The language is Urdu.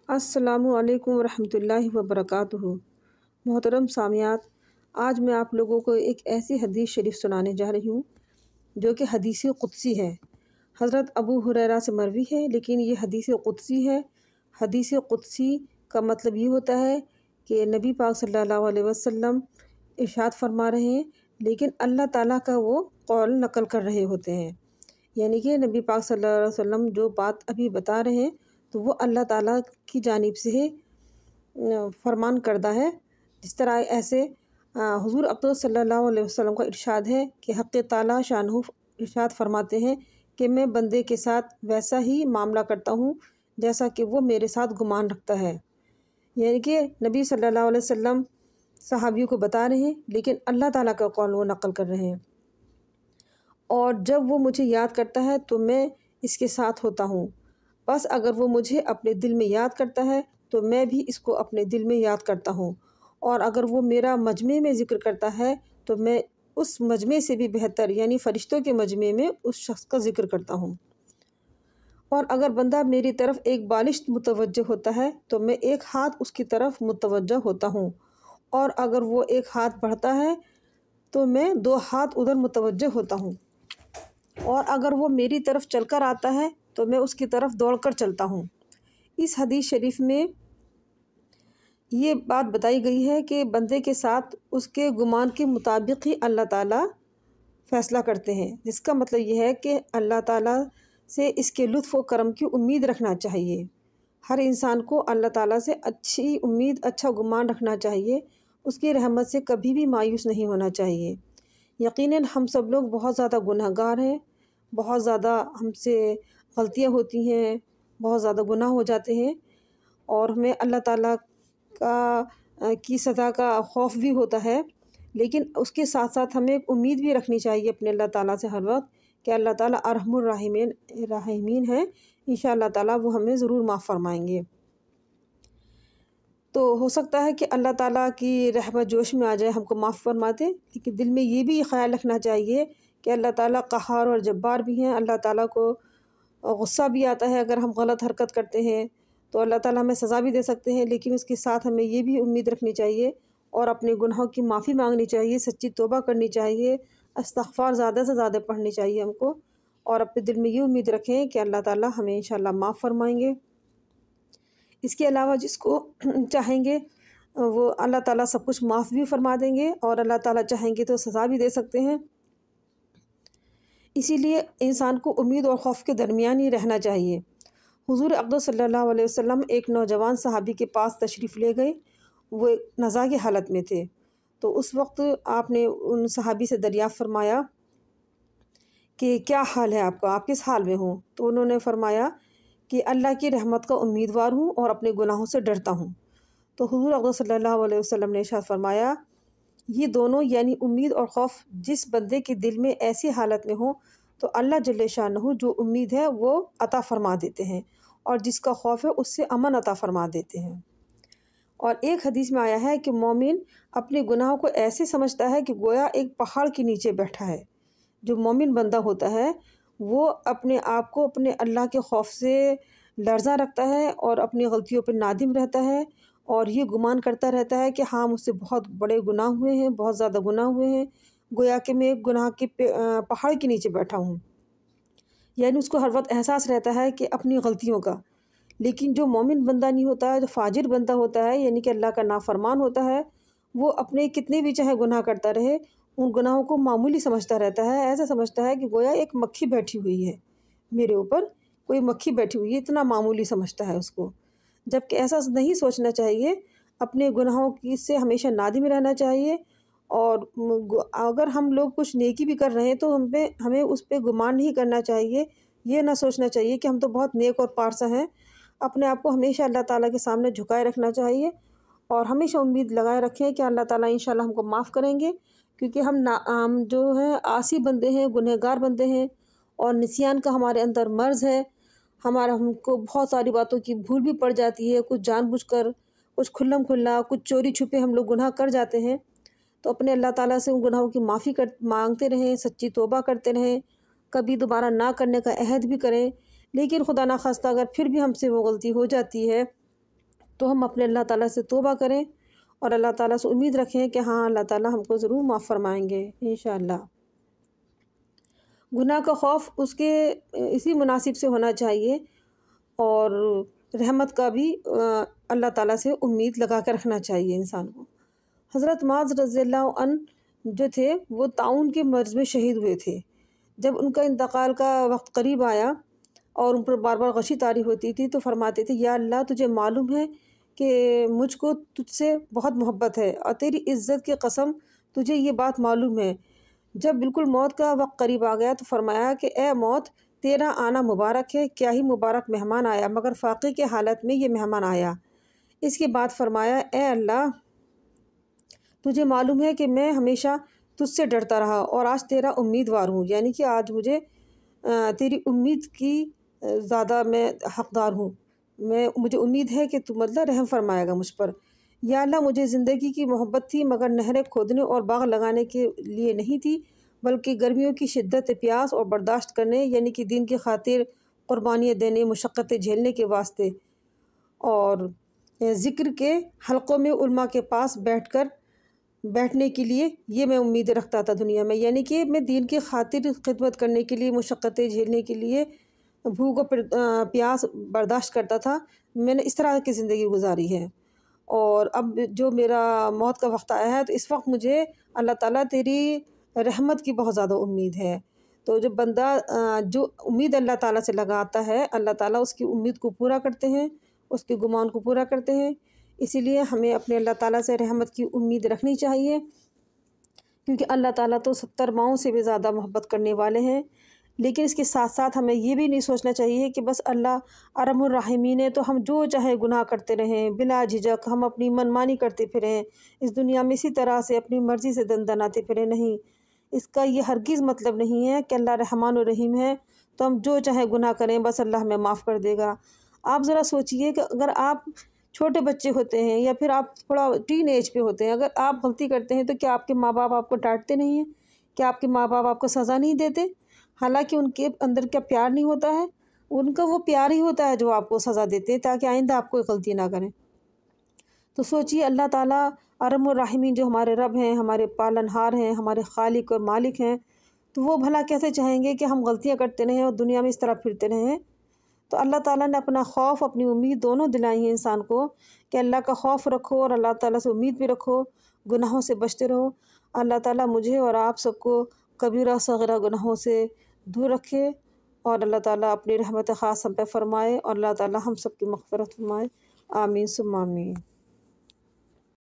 السلام علیکم ورحمۃ اللہ وبرکاتہ۔ محترم سامعات، آج میں آپ لوگوں کو ایک ایسی حدیث شریف سنانے جا رہی ہوں جو کہ حدیث قدسی ہے۔ حضرت ابو ہریرہ سے مروی ہے، لیکن یہ حدیث قدسی ہے۔ حدیث قدسی کا مطلب یہ ہوتا ہے کہ نبی پاک صلی اللہ علیہ وسلم ارشاد فرما رہے ہیں، لیکن اللہ تعالیٰ کا وہ قول نقل کر رہے ہوتے ہیں۔ یعنی کہ نبی پاک صلی اللہ علیہ وسلم جو بات ابھی بتا رہے ہیں تو وہ اللہ تعالیٰ کی جانب سے فرمان کردہ ہے۔ جس طرح ایسے حضور اقدس صلی اللہ علیہ وسلم کا ارشاد ہے کہ حق تعالیٰ شانہ ارشاد فرماتے ہیں کہ میں بندے کے ساتھ ویسا ہی معاملہ کرتا ہوں جیسا کہ وہ میرے ساتھ گمان رکھتا ہے۔ یعنی کہ نبی صلی اللہ علیہ وسلم صحابیوں کو بتا رہے ہیں، لیکن اللہ تعالیٰ کا قول وہ نقل کر رہے ہیں۔ اور جب وہ مجھے یاد کرتا ہے تو میں اس کے ساتھ ہوتا ہوں، بس اگر وہ مجھے اپنے دل میں یاد کرتا ہے تو میں بھی اس کو اپنے دل میں یاد کرتا ہوں، اور اگر وہ میرا مجمع میں ذکر کرتا ہے تو میں اس مجمع سے بھی بہتر یعنی فرشتوں کے مجمع میں اس شخص کا ذکر کرتا ہوں۔ اور اگر بندہ میری طرف ایک بالشت متوجہ ہوتا ہے تو میں ایک ہاتھ اس کی طرف متوجہ ہوتا ہوں، اور اگر وہ ایک ہاتھ بڑھتا ہے تو میں 2 ہاتھ ادھر متوجہ ہوتا ہوں، اور اگر وہ میری طرف چل کر آتا ہے تو میں اس کی طرف دوڑ کر چلتا ہوں۔ اس حدیث شریف میں یہ بات بتائی گئی ہے کہ بندے کے ساتھ اس کے گمان کے مطابق ہی اللہ تعالیٰ فیصلہ کرتے ہیں، جس کا مطلب یہ ہے کہ اللہ تعالیٰ سے اس کے لطف و کرم کی امید رکھنا چاہیے۔ ہر انسان کو اللہ تعالیٰ سے اچھی امید، اچھا گمان رکھنا چاہیے، اس کی رحمت سے کبھی بھی مایوس نہیں ہونا چاہیے۔ یقیناً ہم سب لوگ بہت زیادہ گناہ گار ہیں، بہت زیادہ ہم سے غلطیاں ہوتی ہیں، بہت زیادہ گناہ ہو جاتے ہیں، اور ہمیں اللہ تعالیٰ کی سزا کا خوف بھی ہوتا ہے، لیکن اس کے ساتھ ساتھ ہمیں ایک امید بھی رکھنی چاہیے اپنے اللہ تعالیٰ سے ہر وقت کہ اللہ تعالیٰ ارحم الراحمین ہے، انشاء اللہ تعالیٰ وہ ہمیں ضرور معاف فرمائیں گے۔ تو ہو سکتا ہے کہ اللہ تعالیٰ کی رحمت جوش میں آ جائے، ہم کو معاف فرماتے، لیکن دل میں یہ بھی خیال رکھنا چاہیے کہ اللہ تعالیٰ قہار اور جبار بھی ہیں۔ اللہ تعالیٰ کو غصہ بھی آتا ہے اگر ہم غلط حرکت کرتے ہیں، تو اللہ تعالیٰ ہمیں سزا بھی دے سکتے ہیں، لیکن اس کے ساتھ ہمیں یہ بھی امید رکھنی چاہیے اور اپنے گناہوں کی معافی مانگنی چاہیے، سچی توبہ کرنی چاہیے، استغفار زیادہ سے زیادہ پڑھنی چاہیے ہم کو، اور اپنے دل میں یہ امید رکھیں کہ اللہ تعالیٰ ہمیں انشاءاللہ معاف فرمائیں گے۔ اس کے علاوہ جس کو چاہیں گے وہ اللہ تعالیٰ سب کچھ معاف بھی فرما دیں گے، اور اللہ تعالیٰ چاہیں گے تو سزا بھی دے سکتے ہیں۔ اسی لیے انسان کو امید اور خوف کے درمیان ہی رہنا چاہیے۔ حضور اقدس صلی اللہ علیہ وسلم ایک نوجوان صحابی کے پاس تشریف لے گئے، وہ نزا کی حالت میں تھے، تو اس وقت آپ نے ان صحابی سے دریافت فرمایا کہ کیا حال ہے آپ کا، آپ کس حال میں ہوں؟ تو انہوں نے فرمایا کہ اللہ کی رحمت کا امیدوار ہوں اور اپنے گناہوں سے ڈرتا ہوں۔ تو حضور اقدس صلی اللہ علیہ وسلم نے ارشاد فرمایا، یہ دونوں یعنی امید اور خوف جس بندے کے دل میں ایسی حالت میں ہوں تو اللہ جل شانہ جو امید ہے وہ عطا فرما دیتے ہیں، اور جس کا خوف ہے اس سے امن عطا فرما دیتے ہیں۔ اور ایک حدیث میں آیا ہے کہ مومن اپنے گناہوں کو ایسے سمجھتا ہے کہ گویا ایک پہاڑ کے نیچے بیٹھا ہے۔ جو مومن بندہ ہوتا ہے وہ اپنے آپ کو اپنے اللہ کے خوف سے لرزاں رکھتا ہے اور اپنی غلطیوں پہ نادم رہتا ہے، اور یہ گمان کرتا رہتا ہے کہ ہاں مجھ سے بہت بڑے گناہ ہوئے ہیں، بہت زیادہ گناہ ہوئے ہیں، گویا کہ میں ایک گناہ کے پہاڑ کے نیچے بیٹھا ہوں۔ یعنی اس کو ہر وقت احساس رہتا ہے کہ اپنی غلطیوں کا۔ لیکن جو مومن بندہ نہیں ہوتا ہے، جو فاجر بندہ ہوتا ہے، یعنی کہ اللہ کا نافرمان ہوتا ہے، وہ اپنے کتنے بھی چاہے گناہ کرتا رہے، ان گناہوں کو معمولی سمجھتا رہتا ہے، ایسا سمجھتا ہے کہ گویا ایک مکھی بیٹھی ہوئی ہے میرے اوپر، کوئی مکھی بیٹھی ہوئی ہے، اتنا معمولی سمجھتا ہے اس کو، جبکہ ایسا نہیں سوچنا چاہیے۔ اپنے گناہوں کی سے ہمیشہ نادم رہنا چاہیے، اور اگر ہم لوگ کچھ نیکی بھی کر رہے ہیں تو ہمیں اس پہ گمان نہیں کرنا چاہیے، یہ نہ سوچنا چاہیے کہ ہم تو بہت نیک اور پارسا ہیں۔ اپنے آپ کو ہمیشہ اللہ تعالیٰ کے سامنے جھکائے رکھنا چاہیے، اور ہمیشہ امید لگائے رکھیں کہ اللہ تعالیٰ انشاءاللہ ہم کو معاف کریں گے، کیونکہ ہم جو ہیں عاصی بندے ہیں، گنہگار بندے ہیں، اور نسیان کا ہمارے اندر مرض ہے۔ ہم کو بہت ساری باتوں کی بھول بھی پڑ جاتی ہے، کچھ جان بوجھ کر، کچھ کھلم کھلا، کچھ چوری چھپے ہم لوگ گناہ کر جاتے ہیں۔ تو اپنے اللہ تعالیٰ سے ان گناہوں کی معافی مانگتے رہیں، سچی توبہ کرتے رہیں، کبھی دوبارہ نہ کرنے کا عہد بھی کریں۔ لیکن خدا نخواستہ اگر پھر بھی ہم سے وہ غلطی ہو جاتی ہے تو ہم اپنے اللہ تعالیٰ سے توبہ کریں اور اللہ تعالیٰ سے امید رکھیں کہ ہاں اللہ تعالیٰ ہم کو ضرور معاف فرمائیں گے انشاءاللہ۔ گناہ کا خوف اس کے اسی مناسب سے ہونا چاہیے، اور رحمت کا بھی اللہ تعالیٰ سے امید لگا کے رکھنا چاہیے انسان کو۔ حضرت معاذ رضی اللہ عنہ جو تھے وہ طاعون کے مرض میں شہید ہوئے تھے۔ جب ان کا انتقال کا وقت قریب آیا اور ان پر بار بار غشی طاری ہوتی تھی تو فرماتے تھے، یا اللہ تجھے معلوم ہے کہ مجھ کو تجھ سے بہت محبت ہے، اور تیری عزت کی قسم تجھے یہ بات معلوم ہے۔ جب بالکل موت کا وقت قریب آ گیا تو فرمایا کہ اے موت، تیرا آنا مبارک ہے، کیا ہی مبارک مہمان آیا، مگر فاقے کے حالت میں یہ مہمان آیا۔ اس کے بعد فرمایا، اے اللہ تجھے معلوم ہے کہ میں ہمیشہ تجھ سے ڈرتا رہا اور آج تیرا امیدوار ہوں، یعنی کہ آج مجھے تیری امید کی زیادہ میں حقدار ہوں، مجھے امید ہے کہ تو مطلب رحم فرمائے گا مجھ پر۔ یا اللہ مجھے زندگی کی محبت تھی مگر نہریں کھودنے اور باغ لگانے کے لیے نہیں تھی، بلکہ گرمیوں کی شدت پیاس اور برداشت کرنے، یعنی کہ دین کی خاطر قربانیاں دینے، مشقتیں جھیلنے کے واسطے، اور ذکر کے حلقوں میں علماء کے پاس بیٹھنے کے لیے یہ میں امید رکھتا تھا دنیا میں، یعنی کہ میں دین کی خاطر خدمت کرنے کے لیے، مشقتیں جھیلنے کے لیے، بھوک و پیاس برداشت کرتا تھا۔ میں نے اس طرح کی زندگی گزاری ہے، اور اب جو میرا موت کا وقت آیا ہے تو اس وقت مجھے اللہ تعالیٰ تیری رحمت کی بہت زیادہ امید ہے۔ تو جو بندہ جو امید اللہ تعالیٰ سے لگاتا ہے، اللہ تعالیٰ اس کی امید کو پورا کرتے ہیں، اس کے گمان کو پورا کرتے ہیں۔ اسی لیے ہمیں اپنے اللہ تعالیٰ سے رحمت کی امید رکھنی چاہیے، کیونکہ اللہ تعالیٰ تو 70 ماؤں سے بھی زیادہ محبت کرنے والے ہیں۔ لیکن اس کے ساتھ ساتھ ہمیں یہ بھی نہیں سوچنا چاہیے کہ بس اللہ ارحم الراحمین ہے تو ہم جو چاہے گناہ کرتے رہیں بلا جھجک، ہم اپنی من مانی کرتے پھریں اس دنیا میں، اسی طرح سے اپنی مرضی سے دندناتے پھریں۔ نہیں، اس کا یہ ہرگز مطلب نہیں ہے کہ اللہ رحمان الرحیم ہے تو ہم جو چاہے گناہ کریں بس اللہ ہمیں معاف کر دے گا۔ آپ ذرا سوچئے کہ اگر آپ چھوٹے بچے ہوتے ہیں یا پھر آپ تھوڑا ٹین ایج پہ ہوتے ہیں، اگر آپ غلطی کرتے ہیں تو کیا آپ کے ماں باپ آپ کو ڈانٹتے نہیں ہیں؟ کیا آپ کے ماں باپ آپ کو سزا نہیں دیتے؟ حالانکہ ان کے اندر کیا پیار نہیں ہوتا ہے؟ ان کا وہ پیار ہی ہوتا ہے جو آپ کو سزا دیتے ہیں تاکہ آئندہ آپ کوئی غلطی نہ کریں۔ تو سوچئے اللہ تعالیٰ ارحم الراحمین جو ہمارے رب ہیں، ہمارے پالنہار ہیں، ہمارے خالق اور مالک ہیں، تو وہ بھلا کیسے چاہیں گے کہ ہم غلطیاں کرتے رہیں اور دنیا میں اس طرح پھرتے رہیں؟ تو اللہ تعالیٰ نے اپنا خوف، اپنی امید دونوں دلائی ہیں انسان کو کہ اللہ کا خوف رکھو اور اللہ تعالیٰ سے امید بھی رکھو، گناہوں سے بچتے رہو۔ اللہ تعالیٰ مجھے اور آپ سب کو کبیرہ صغیرہ گناہوں سے دور رکھے، اور اللہ تعالیٰ اپنی رحمت خاص ہم پہ فرمائے، اور اللہ تعالیٰ ہم سب کی مغفرت فرمائے۔ آمین ثم آمین۔